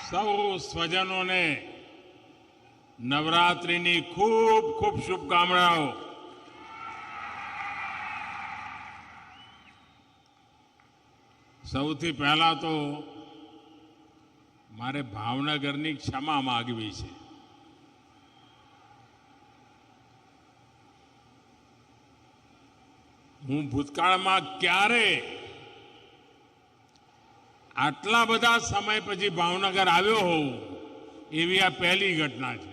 સૌ સ્વજનોને નવરાત્રિની ખૂબ ખૂબ શુભકામનાઓ. સૌથી પહેલા તો મારે ભાવનગરની ક્ષમા માગવી છે. હું ભૂતકાળમાં ક્યારે આટલા બધા સમય પછી ભાવનગર આવ્યો હોઉં એવી આ પહેલી ઘટના છે.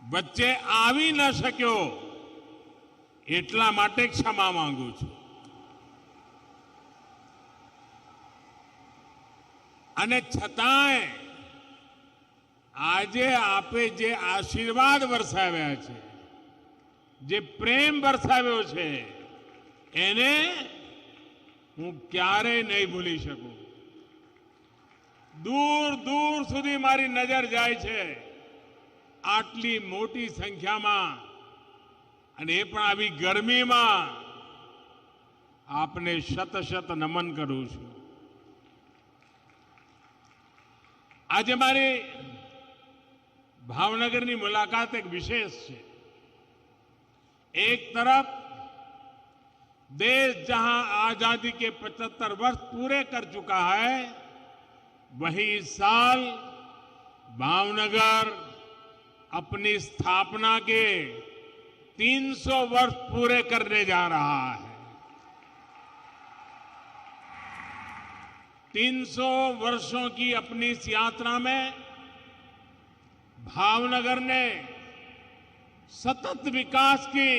વચ્ચે આવી ન શક્યો એટલા માટે ક્ષમા માંગુ છું. અને છતાંય આજે આપે જે આશીર્વાદ વરસાવ્યા છે, જે પ્રેમ વરસાવ્યો છે, એને હું ક્યારેય નહીં ભૂલી શકું. દૂર દૂર સુધી મારી નજર જાય છે. આટલી મોટી સંખ્યામાં અને એ પણ આવી ગરમીમાં આપને શત શત નમન કરું છું. આજે મારી ભાવનગરની મુલાકાત એક વિશેષ છે. एक तरफ देश जहां आजादी के 75 वर्ष पूरे कर चुका है, वहीं इस साल भावनगर अपनी स्थापना के 300 वर्ष पूरे करने जा रहा है. 300 वर्षों की अपनी इस यात्रा में भावनगर ने सतत विकास की,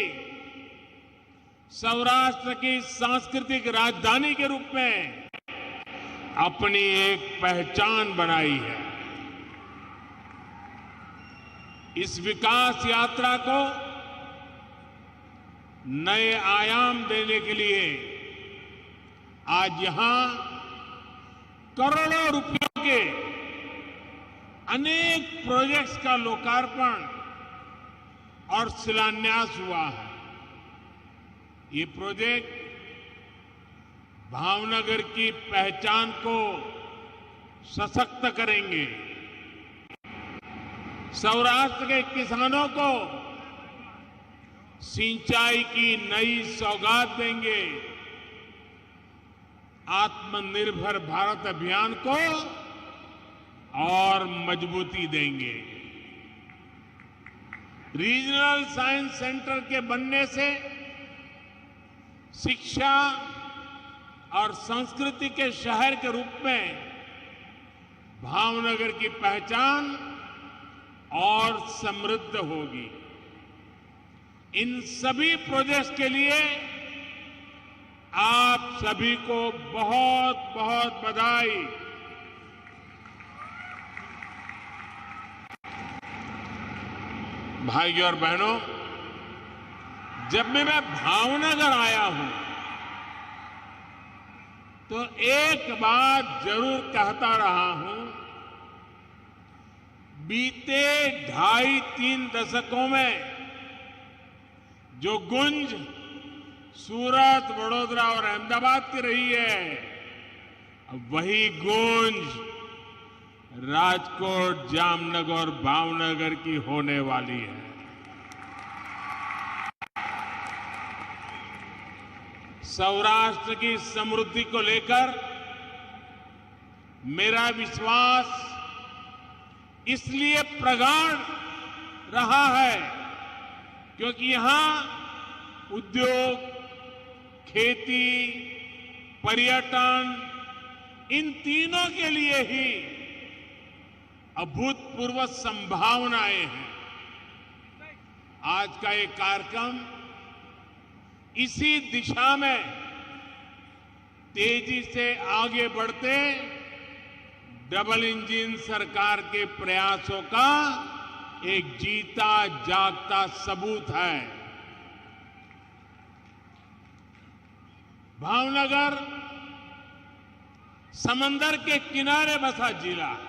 सौराष्ट्र की सांस्कृतिक राजधानी के रूप में अपनी एक पहचान बनाई है. इस विकास यात्रा को नए आयाम देने के लिए आज यहां करोड़ों रुपयों के अनेक प्रोजेक्ट्स का लोकार्पण और शिलान्यास हुआ है. ये प्रोजेक्ट भावनगर की पहचान को सशक्त करेंगे, सौराष्ट्र के किसानों को सिंचाई की नई सौगात देंगे, आत्मनिर्भर भारत अभियान को और मजबूती देंगे. रीजनल साइंस सेंटर के बनने से शिक्षा और संस्कृति के शहर के रूप में भावनगर की पहचान और समृद्ध होगी. इन सभी प्रोजेक्ट्स के लिए आप सभी को बहुत बहुत बधाई. भाइयों और बहनों, जब भी मैं भावनगर आया हूं तो एक बात जरूर कहता रहा हूं. बीते 2.5-3 दशकों में जो गुंज सूरत, वडोदरा और अहमदाबाद की रही है, वही गूंज राजकोट, जामनगर और भावनगर की होने वाली है. सौराष्ट्र की समृद्धि को लेकर मेरा विश्वास इसलिए प्रगाढ़ रहा है क्योंकि यहां उद्योग, खेती, पर्यटन, इन तीनों के लिए ही अभूतपूर्व संभावनाएं हैं. आज का ये कार्यक्रम इसी दिशा में तेजी से आगे बढ़ते डबल इंजन सरकार के प्रयासों का एक जीता जागता सबूत है. भावनगर समंदर के किनारे बसा जिला है.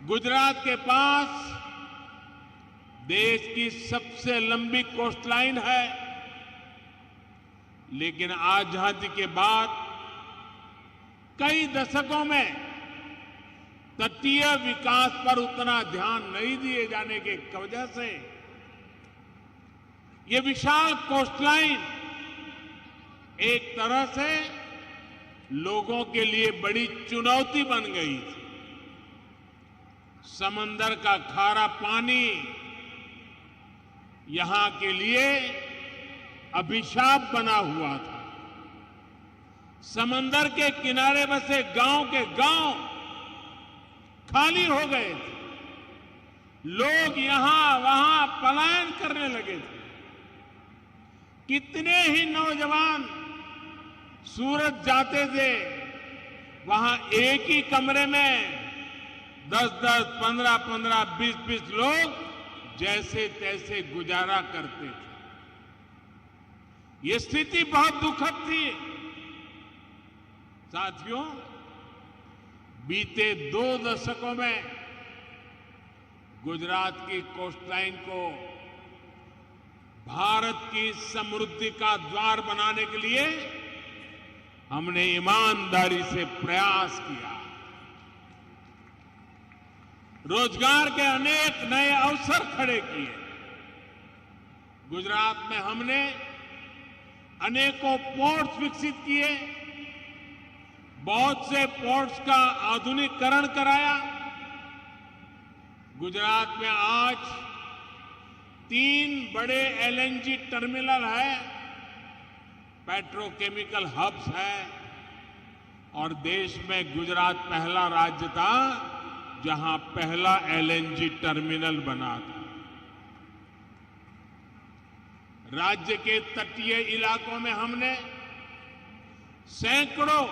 गुजरात के पास देश की सबसे लंबी कोस्टलाइन है, लेकिन आजादी के बाद कई दशकों में तटीय विकास पर उतना ध्यान नहीं दिए जाने की वजह से ये विशाल कोस्टलाइन एक तरह से लोगों के लिए बड़ी चुनौती बन गई थी। समंदर का खारा पानी यहां के लिए अभिशाप बना हुआ था। समंदर के किनारे बसे गांव के गांव खाली हो गए थे। लोग यहां वहां पलायन करने लगे थे। कितने ही नौजवान सूरत जाते थे, वहां एक ही कमरे में 10-10, 15-15, 20-20 लोग जैसे तैसे गुजारा करते थे। ये स्थिति बहुत दुखद थी। साथियों, बीते 2 दशकों में गुजरात की कोस्टलाइन को भारत की समृद्धि का द्वार बनाने के लिए हमने ईमानदारी से प्रयास किया। रोजगार के अनेक नए अवसर खड़े किए। गुजरात में हमने अनेकों पोर्ट्स विकसित किए, बहुत से पोर्ट्स का आधुनिकीकरण कराया। गुजरात में आज 3 बड़े एलएनजी टर्मिनल है, पेट्रोकेमिकल हब्स है, और देश में गुजरात पहला राज्य था जहां पहला एलएनजी टर्मिनल बना था। राज्य के तटीय इलाकों में हमने सैकड़ों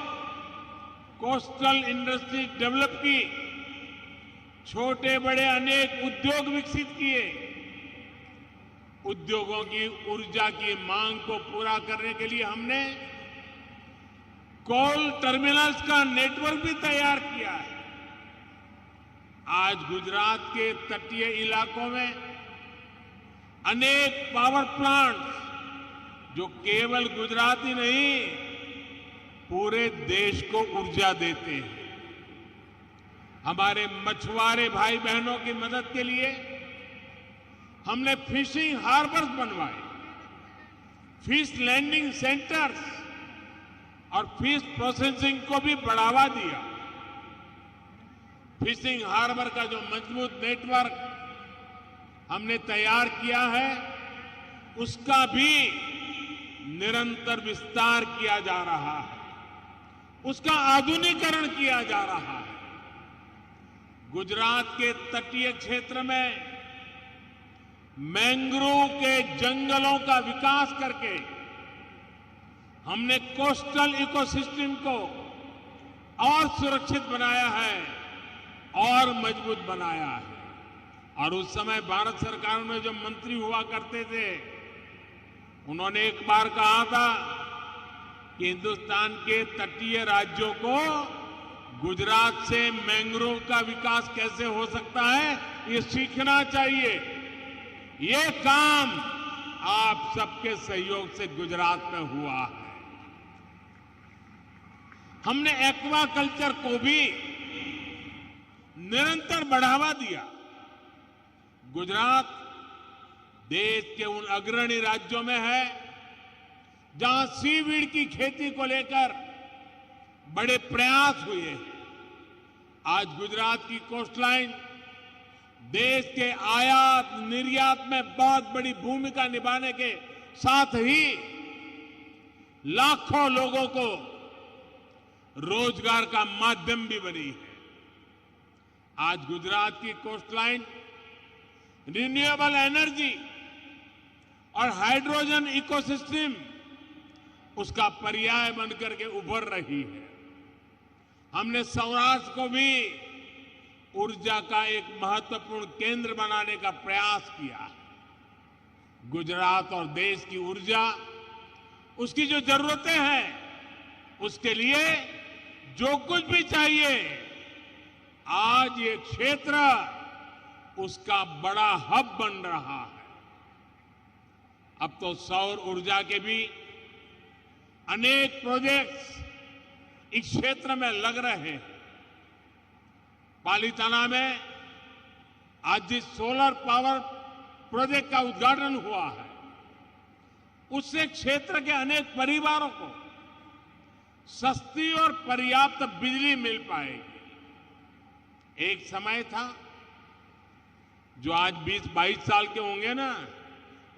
कोस्टल इंडस्ट्री डेवलप की, छोटे बड़े अनेक उद्योग विकसित किए। उद्योगों की ऊर्जा की मांग को पूरा करने के लिए हमने कोल टर्मिनल्स का नेटवर्क भी तैयार किया है। आज गुजरात के तटीय इलाकों में अनेक पावर प्लांट्स जो केवल गुजरात ही नहीं, पूरे देश को ऊर्जा देते हैं। हमारे मछुआरे भाई बहनों की मदद के लिए हमने फिशिंग हार्बर्स बनवाए, फिश लैंडिंग सेंटर्स और फिश प्रोसेसिंग को भी बढ़ावा दिया। फिशिंग हार्बर का जो मजबूत नेटवर्क हमने तैयार किया है, उसका भी निरंतर विस्तार किया जा रहा है, उसका आधुनिकीकरण किया जा रहा है। गुजरात के तटीय क्षेत्र में मैंग्रोव के जंगलों का विकास करके हमने कोस्टल इकोसिस्टम को और सुरक्षित बनाया है और मजबूत बनाया है। और उस समय भारत सरकार में जो मंत्री हुआ करते थे, उन्होंने एक बार कहा था कि हिंदुस्तान के तटीय राज्यों को गुजरात से मैंग्रोव का विकास कैसे हो सकता है, ये सीखना चाहिए। ये काम आप सबके सहयोग से गुजरात में हुआ है। हमने एक्वाकल्चर को भी निरंतर बढ़ावा दिया। गुजरात देश के उन अग्रणी राज्यों में है जहां सीवीड की खेती को लेकर बड़े प्रयास हुए हैं। आज गुजरात की कोस्टलाइन देश के आयात निर्यात में बहुत बड़ी भूमिका निभाने के साथ ही लाखों लोगों को रोजगार का माध्यम भी बनी है। आज गुजरात की कोस्टलाइन रिन्यूएबल एनर्जी और हाइड्रोजन इकोसिस्टम उसका पर्याय बनकर के उभर रही है। हमने सौराष्ट्र को भी ऊर्जा का एक महत्वपूर्ण केंद्र बनाने का प्रयास किया। गुजरात और देश की ऊर्जा, उसकी जो जरूरतें हैं, उसके लिए जो कुछ भी चाहिए, आज ये क्षेत्र उसका बड़ा हब बन रहा है। अब तो सौर ऊर्जा के भी अनेक प्रोजेक्ट्स इस क्षेत्र में लग रहे हैं। पालीताना में आज जिस सोलर पावर प्रोजेक्ट का उद्घाटन हुआ है, उससे क्षेत्र के अनेक परिवारों को सस्ती और पर्याप्त बिजली मिल पाएगी। एक समय था, जो आज 20-22 साल के होंगे ना,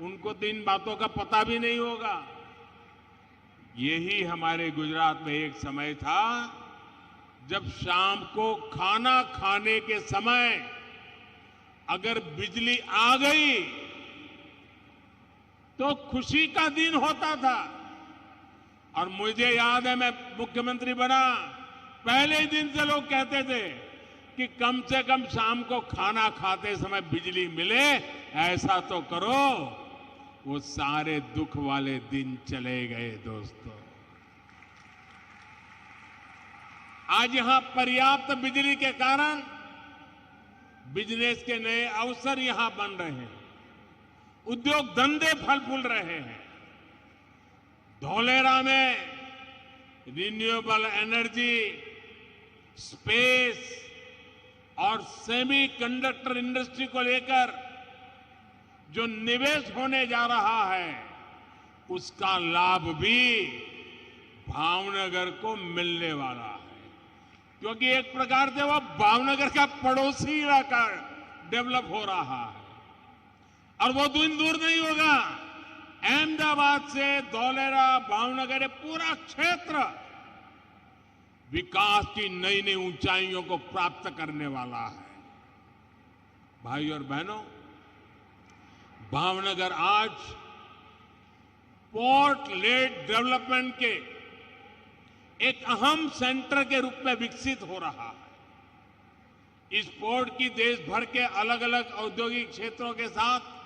उनको तो इन बातों का पता भी नहीं होगा। यही हमारे गुजरात में एक समय था जब शाम को खाना खाने के समय अगर बिजली आ गई तो खुशी का दिन होता था। और मुझे याद है, मैं मुख्यमंत्री बना, पहले दिन से लोग कहते थे कि कम से कम शाम को खाना खाते समय बिजली मिले, ऐसा तो करो। वो सारे दुख वाले दिन चले गए दोस्तों। आज यहां पर्याप्त बिजली के कारण बिजनेस के नए अवसर यहां बन रहे हैं, उद्योग धंधे फल फूल रहे हैं। धौलेरा में रिन्यूएबल एनर्जी, स्पेस और सेमीकंडक्टर इंडस्ट्री को लेकर जो निवेश होने जा रहा है, उसका लाभ भी भावनगर को मिलने वाला है। क्योंकि एक प्रकार से वह भावनगर का पड़ोसी इलाका डेवलप हो रहा है और वो दिन दूर नहीं होगा। अहमदाबाद से धौलेरा, भावनगर, ये पूरा क्षेत्र विकास की नई नई ऊंचाइयों को प्राप्त करने वाला है। भाई और बहनों, भावनगर आज पोर्ट लेड डेवलपमेंट के एक अहम सेंटर के रूप में विकसित हो रहा है। इस पोर्ट की देश भर के अलग अलग औद्योगिक क्षेत्रों के साथ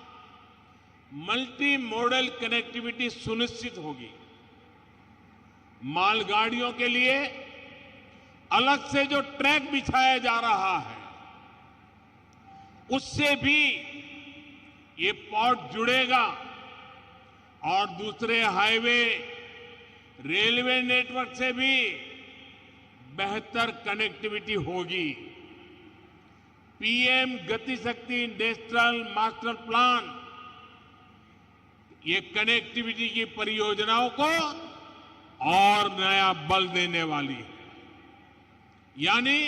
मल्टी मॉडल कनेक्टिविटी सुनिश्चित होगी। मालगाड़ियों के लिए अलग से जो ट्रैक बिछाया जा रहा है, उससे भी ये पोर्ट जुड़ेगा और दूसरे हाईवे, रेलवे नेटवर्क से भी बेहतर कनेक्टिविटी होगी। पीएम गति शक्ति नेशनल मास्टर प्लान ये कनेक्टिविटी की परियोजनाओं को और नया बल देने वाली है। यानी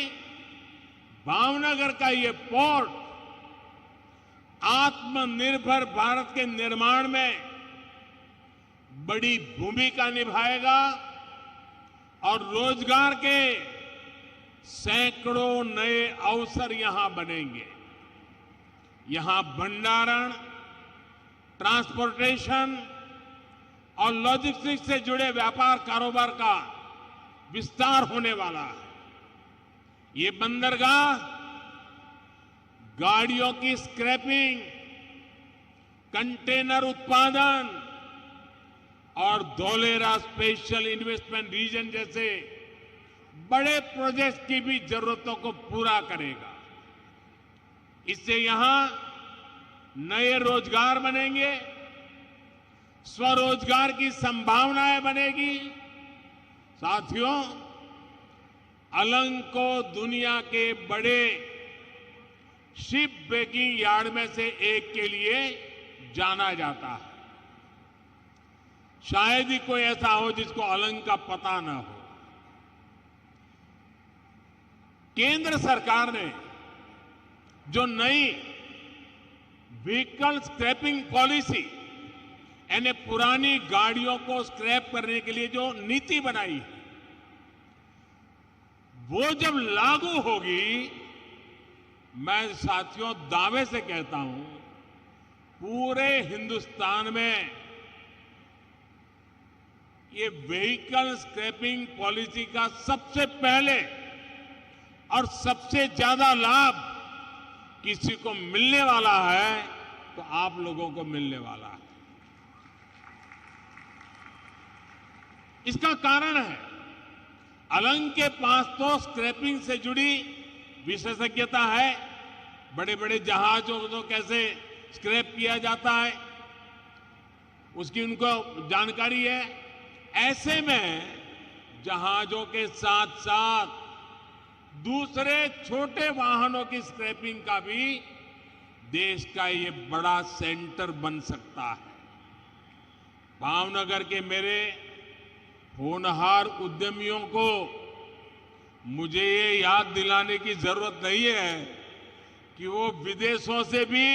भावनगर का ये पोर्ट आत्मनिर्भर भारत के निर्माण में बड़ी भूमिका निभाएगा और रोजगार के सैकड़ों नए अवसर यहां बनेंगे। यहां भंडारण, ट्रांसपोर्टेशन और लॉजिस्टिक्स से जुड़े व्यापार कारोबार का विस्तार होने वाला है। ये बंदरगाह गाड़ियों की स्क्रैपिंग, कंटेनर उत्पादन और धौलेरा स्पेशल इन्वेस्टमेंट रीजन जैसे बड़े प्रोजेक्ट की भी जरूरतों को पूरा करेगा। इससे यहां नए रोजगार बनेंगे, स्वरोजगार की संभावनाएं बनेगी। साथियों, अलंग को दुनिया के बड़े शिप ब्रेकिंग यार्ड में से एक के लिए जाना जाता है। शायद ही कोई ऐसा हो जिसको अलंग का पता न हो। केंद्र सरकार ने जो नई व्हीकल स्क्रैपिंग पॉलिसी, यानी पुरानी गाड़ियों को स्क्रैप करने के लिए जो नीति बनाई है, वो जब लागू होगी, मैं साथियों दावे से कहता हूं, पूरे हिंदुस्तान में ये व्हीकल स्क्रैपिंग पॉलिसी का सबसे पहले और सबसे ज्यादा लाभ किसी को मिलने वाला है तो आप लोगों को मिलने वाला है। इसका कारण है, अलंग के पास तो स्क्रैपिंग से जुड़ी विशेषज्ञता है। बड़े बड़े जहाजों को कैसे स्क्रैप किया जाता है उसकी उनको जानकारी है। ऐसे में जहाजों के साथ साथ दूसरे छोटे वाहनों की स्क्रैपिंग का भी देश का ये बड़ा सेंटर बन सकता है। भावनगर के मेरे होनहार उद्यमियों को मुझे ये याद दिलाने की जरूरत नहीं है कि वो विदेशों से भी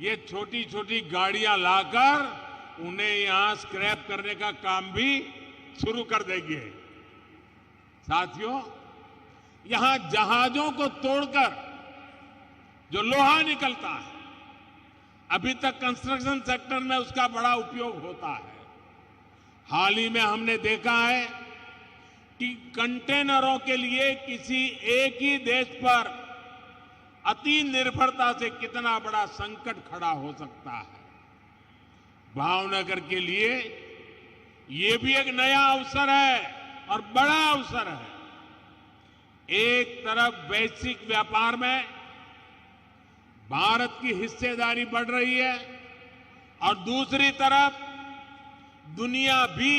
ये छोटी छोटी गाड़ियां लाकर उन्हें यहां स्क्रैप करने का काम भी शुरू कर देंगे। साथियों, यहां जहाजों को तोड़कर जो लोहा निकलता है, अभी तक कंस्ट्रक्शन सेक्टर में उसका बड़ा उपयोग होता है। हाल ही में हमने देखा है कि कंटेनरों के लिए किसी एक ही देश पर अति निर्भरता से कितना बड़ा संकट खड़ा हो सकता है। भावनगर के लिए ये भी एक नया अवसर है और बड़ा अवसर है। एक तरफ वैश्विक व्यापार में भारत की हिस्सेदारी बढ़ रही है और दूसरी तरफ दुनिया भी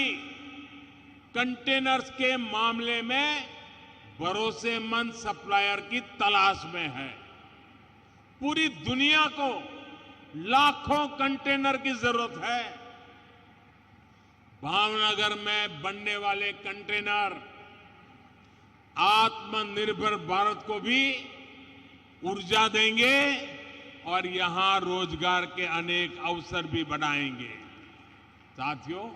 कंटेनर्स के मामले में भरोसेमंद सप्लायर की तलाश में है। पूरी दुनिया को लाखों कंटेनर की जरूरत है। भावनगर में बनने वाले कंटेनर आत्मनिर्भर भारत को भी ऊर्जा देंगे और यहां रोजगार के अनेक अवसर भी बनाएंगे। साथियों,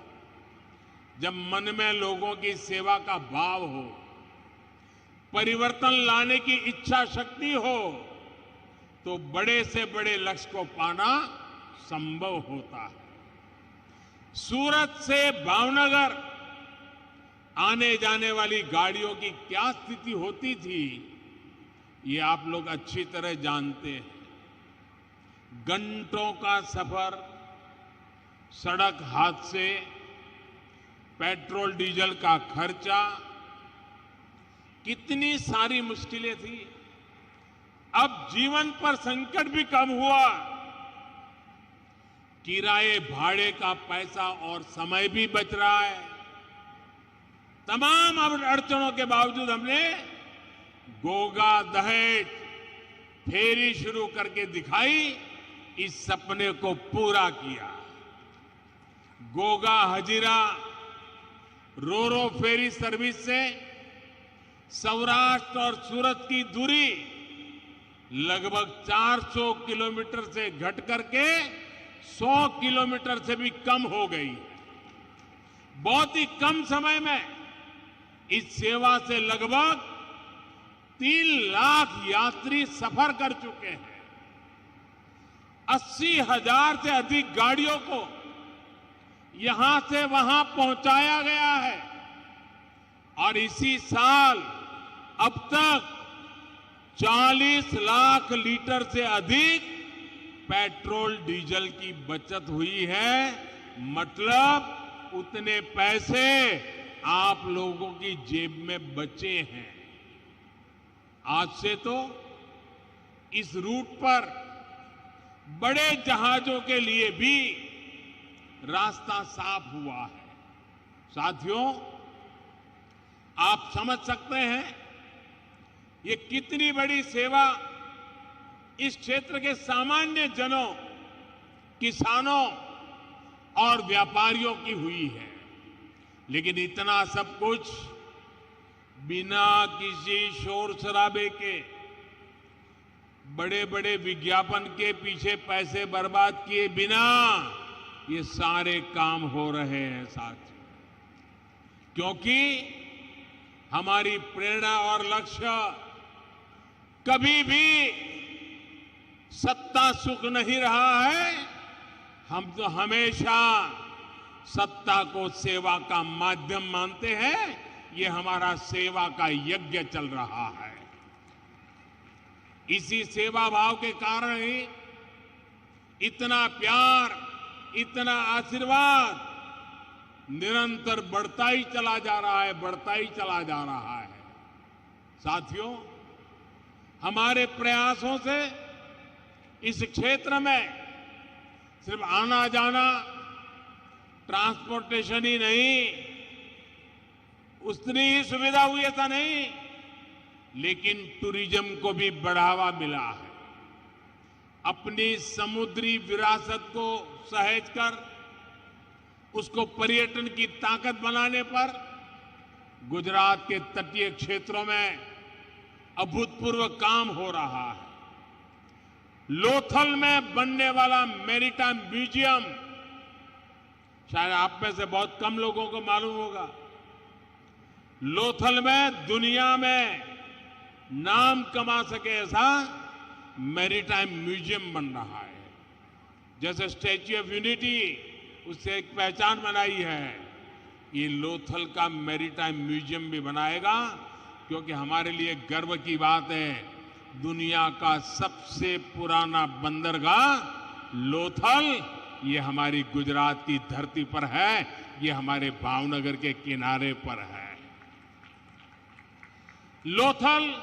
जब मन में लोगों की सेवा का भाव हो, परिवर्तन लाने की इच्छा शक्ति हो, तो बड़े से बड़े लक्ष्य को पाना संभव होता है। सूरत से भावनगर आने जाने वाली गाड़ियों की क्या स्थिति होती थी, ये आप लोग अच्छी तरह जानते हैं। घंटों का सफर, सड़क हादसे, पेट्रोल डीजल का खर्चा, कितनी सारी मुश्किलें थी। अब जीवन पर संकट भी कम हुआ, किराए भाड़े का पैसा और समय भी बच रहा है। तमाम अड़चनों के बावजूद हमने गोगा दहेज फेरी शुरू करके दिखाई, इस सपने को पूरा किया। गोगा हजीरा रोरो फेरी सर्विस से सौराष्ट्र और सूरत की दूरी लगभग 400 किलोमीटर से घट करके 100 किलोमीटर से भी कम हो गई। बहुत ही कम समय में इस सेवा से लगभग 3 लाख यात्री सफर कर चुके हैं। 80,000 से अधिक गाड़ियों को यहां से वहां पहुंचाया गया है और इसी साल अब तक 40 लाख लीटर से अधिक पेट्रोल डीजल की बचत हुई है। मतलब उतने पैसे आप लोगों की जेब में बचे हैं। आज से तो इस रूट पर बड़े जहाजों के लिए भी रास्ता साफ हुआ है। साथियों, आप समझ सकते हैं ये कितनी बड़ी सेवा इस क्षेत्र के सामान्य जनों, किसानों और व्यापारियों की हुई है। लेकिन इतना सब कुछ बिना किसी शोर शराबे के, बड़े बड़े विज्ञापन के पीछे पैसे बर्बाद किए बिना ये सारे काम हो रहे हैं साथियों। क्योंकि हमारी प्रेरणा और लक्ष्य कभी भी सत्ता सुख नहीं रहा है। हम तो हमेशा सत्ता को सेवा का माध्यम मानते हैं। ये हमारा सेवा का यज्ञ चल रहा है। इसी सेवा भाव के कारण ही इतना प्यार, इतना आशीर्वाद निरंतर बढ़ता ही चला जा रहा है, बढ़ता ही चला जा रहा है। साथियों, हमारे प्रयासों से इस क्षेत्र में सिर्फ आना जाना, ट्रांसपोर्टेशन ही नहीं, उतनी ही सुविधा हुई ऐसा नहीं, लेकिन टूरिज्म को भी बढ़ावा मिला है। अपनी समुद्री विरासत को सहेज कर उसको पर्यटन की ताकत बनाने पर गुजरात के तटीय क्षेत्रों में अभूतपूर्व काम हो रहा है। लोथल में बनने वाला मैरीटाइम म्यूजियम शायद आप में से बहुत कम लोगों को मालूम होगा। लोथल में दुनिया में नाम कमा सके ऐसा मैरीटाइम म्यूजियम बन रहा है। जैसे स्टैच्यू ऑफ यूनिटी उससे एक पहचान बनाई है, ये लोथल का मैरीटाइम म्यूजियम भी बनाएगा, क्योंकि हमारे लिए गर्व की बात है, दुनिया का सबसे पुराना बंदरगाह लोथल ये हमारी गुजरात की धरती पर है, ये हमारे भावनगर के किनारे पर है। लोथल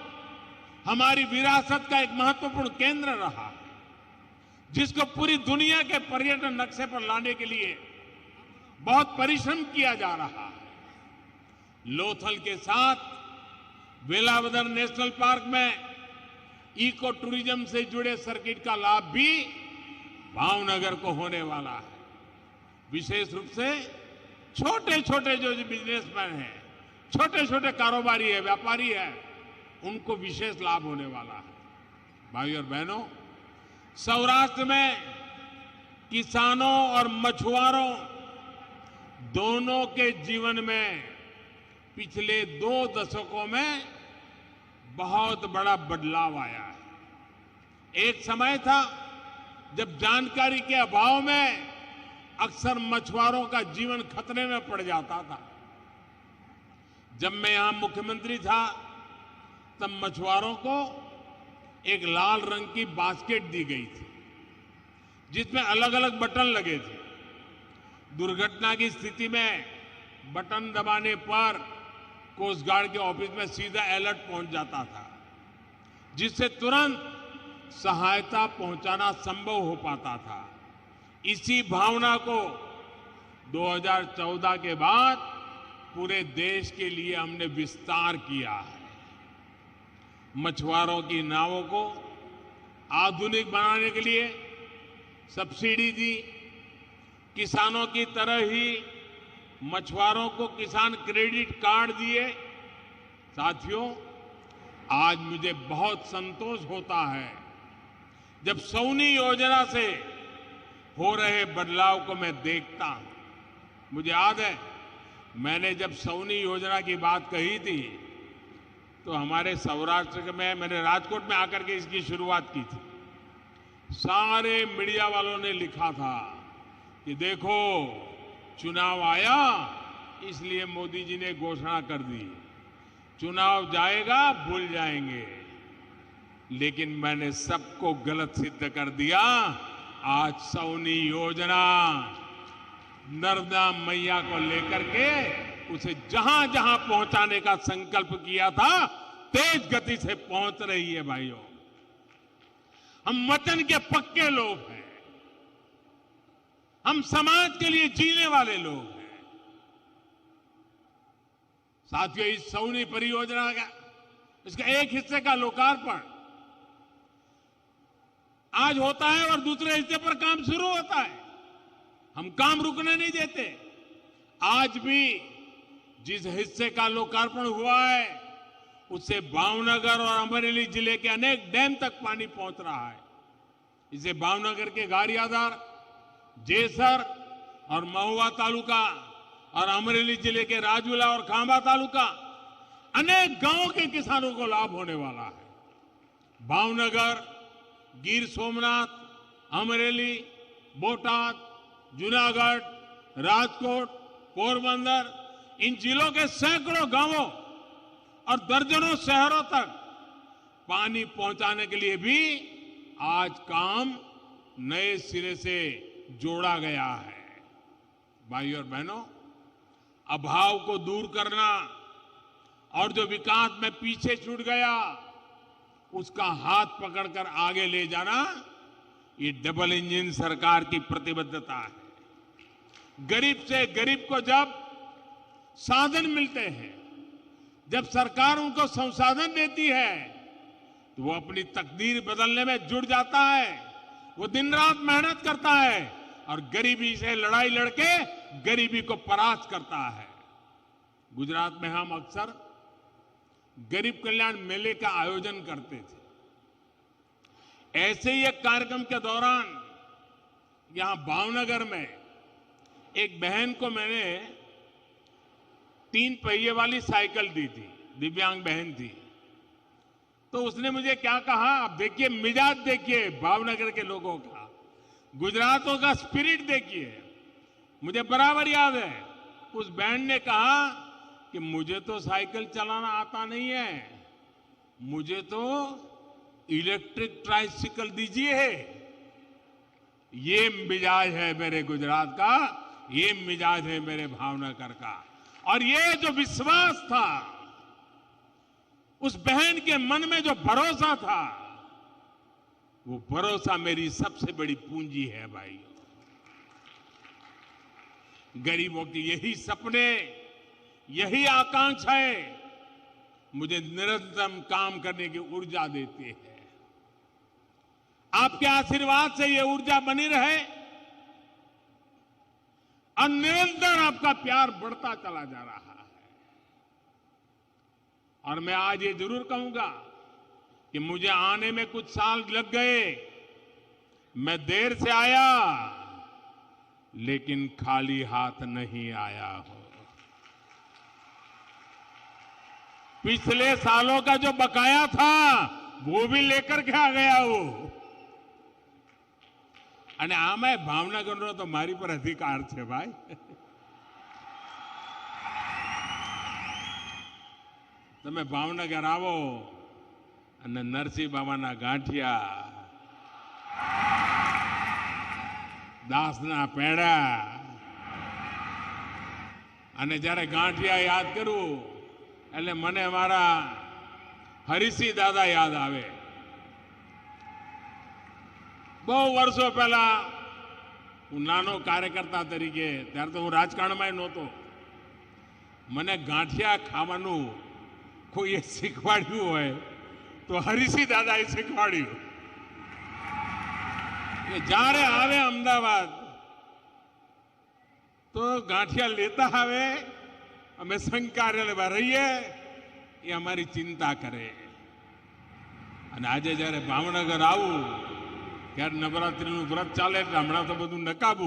हमारी विरासत का एक महत्वपूर्ण केंद्र रहा है, जिसको पूरी दुनिया के पर्यटन नक्शे पर लाने के लिए बहुत परिश्रम किया जा रहा है। लोथल के साथ वेलावदर नेशनल पार्क में इको टूरिज्म से जुड़े सर्किट का लाभ भी भावनगर को होने वाला है। विशेष रूप से छोटे छोटे जो बिजनेसमैन हैं, छोटे छोटे कारोबारी है, व्यापारी है, उनको विशेष लाभ होने वाला है। भाई और बहनों, सौराष्ट्र में किसानों और मछुआरों दोनों के जीवन में पिछले 2 दशकों में बहुत बड़ा बदलाव आया है। एक समय था जब जानकारी के अभाव में अक्सर मछुआरों का जीवन खतरे में पड़ जाता था। जब मैं यहां मुख्यमंत्री था तब मछुआरों को एक लाल रंग की बास्केट दी गई थी, जिसमें अलग अलग बटन लगे थे। दुर्घटना की स्थिति में बटन दबाने पर कोस्ट गार्ड के ऑफिस में सीधा अलर्ट पहुंच जाता था, जिससे तुरंत सहायता पहुंचाना संभव हो पाता था। इसी भावना को 2014 के बाद पूरे देश के लिए हमने विस्तार किया है। मछुआरों की नावों को आधुनिक बनाने के लिए सब्सिडी दी। किसानों की तरह ही मछुआरों को किसान क्रेडिट कार्ड दिए। साथियों, आज मुझे बहुत संतोष होता है जब सौनी योजना से हो रहे बदलाव को मैं देखता हूं। मुझे याद है, मैंने जब सौनी योजना की बात कही थी तो हमारे सौराष्ट्र में मैंने राजकोट में आकर के इसकी शुरुआत की थी। सारे मीडिया वालों ने लिखा था कि देखो चुनाव आया इसलिए मोदी जी ने घोषणा कर दी, चुनाव जाएगा भूल जाएंगे। लेकिन मैंने सबको गलत सिद्ध कर दिया। आज सौनी योजना नर्मदा मैया को लेकर के उसे जहां जहां पहुंचाने का संकल्प किया था तेज गति से पहुंच रही है। भाइयों, हम वतन के पक्के लोग हैं, हम समाज के लिए जीने वाले लोग हैं। साथियों, इस सौनी परियोजना का इसका एक हिस्से का लोकार्पण आज होता है और दूसरे हिस्से पर काम शुरू होता है। हम काम रुकने नहीं देते। आज भी जिस हिस्से का लोकार्पण हुआ है उससे भावनगर और अमरेली जिले के अनेक डैम तक पानी पहुंच रहा है। इसे भावनगर के गारियाधार, जेसर और महुआ तालुका और अमरेली जिले के राजूला और खांबा तालुका अनेक गांवों के किसानों को लाभ होने वाला है। भावनगर, गिर सोमनाथ, अमरेली, बोटाद, जूनागढ़, राजकोट, पोरबंदर, इन जिलों के सैकड़ों गांवों और दर्जनों शहरों तक पानी पहुंचाने के लिए भी आज काम नए सिरे से जोड़ा गया है। भाइयों और बहनों, अभाव को दूर करना और जो विकास में पीछे छूट गया उसका हाथ पकड़कर आगे ले जाना, ये डबल इंजन सरकार की प्रतिबद्धता है। गरीब से गरीब को जब साधन मिलते हैं, जब सरकार उनको संसाधन देती है तो वो अपनी तकदीर बदलने में जुट जाता है। वो दिन रात मेहनत करता है और गरीबी से लड़ाई लड़के गरीबी को परास्त करता है। गुजरात में हम अक्सर गरीब कल्याण मेले का आयोजन करते थे। ऐसे ही एक कार्यक्रम के दौरान यहां भावनगर में एक बहन को मैंने 3 पहिए वाली साइकिल दी थी, दिव्यांग बहन थी। तो उसने मुझे क्या कहा, आप देखिए मिजाज देखिए भावनगर के लोगों का, गुजरातों का स्पिरिट देखिए। मुझे बराबर याद है उस बहन ने कहा कि मुझे तो साइकिल चलाना आता नहीं है, मुझे तो इलेक्ट्रिक ट्राइसिकल दीजिए। ये मिजाज है मेरे गुजरात का, ये मिजाज है मेरे भावनगर का। और ये जो विश्वास था, उस बहन के मन में जो भरोसा था, वो भरोसा मेरी सबसे बड़ी पूंजी है भाई। गरीबों की यही सपने, यही आकांक्षाएं मुझे निरंतर काम करने की ऊर्जा देती है। आपके आशीर्वाद से ये ऊर्जा बनी रहे और निरंतर आपका प्यार बढ़ता चला जा रहा है। और मैं आज ये जरूर कहूंगा कि मुझे आने में कुछ साल लग गए, मैं देर से आया, लेकिन खाली हाथ नहीं आया हूं। पिछले सालों का जो बकाया था वो भी लेकर के आ गया हूं। અને આમાં ભાવનગરનો તો મારી પર અધિકાર છે ભાઈ। તમે ભાવનગર આવો અને નરસિંહ બાબાના ગાંઠિયા, દાસના પેડા, અને જ્યારે ગાંઠિયા યાદ કરું એટલે મને મારા હરિસિંહ દાદા યાદ આવે। बहु वर्षों पहला हूँ नानो कार्यकर्ता तरीके, त्यारे तो हूँ राजकारण में नहोतो, मने गांठिया खावानुं कोई शीखवाड्युं होय तो हरिसिंह दादाए शीखवाड्युं कि जारे आवे अमदावाद तो गांठिया लेता आवे, अमे संघ कार्यालय रहीए, ये अमारी चिंता करे। अने आजे ज्यारे भावनगर आवुं ત્યારે નવરાત્રીનું વ્રત ચાલે એટલે હમણાં તો બધું નકામું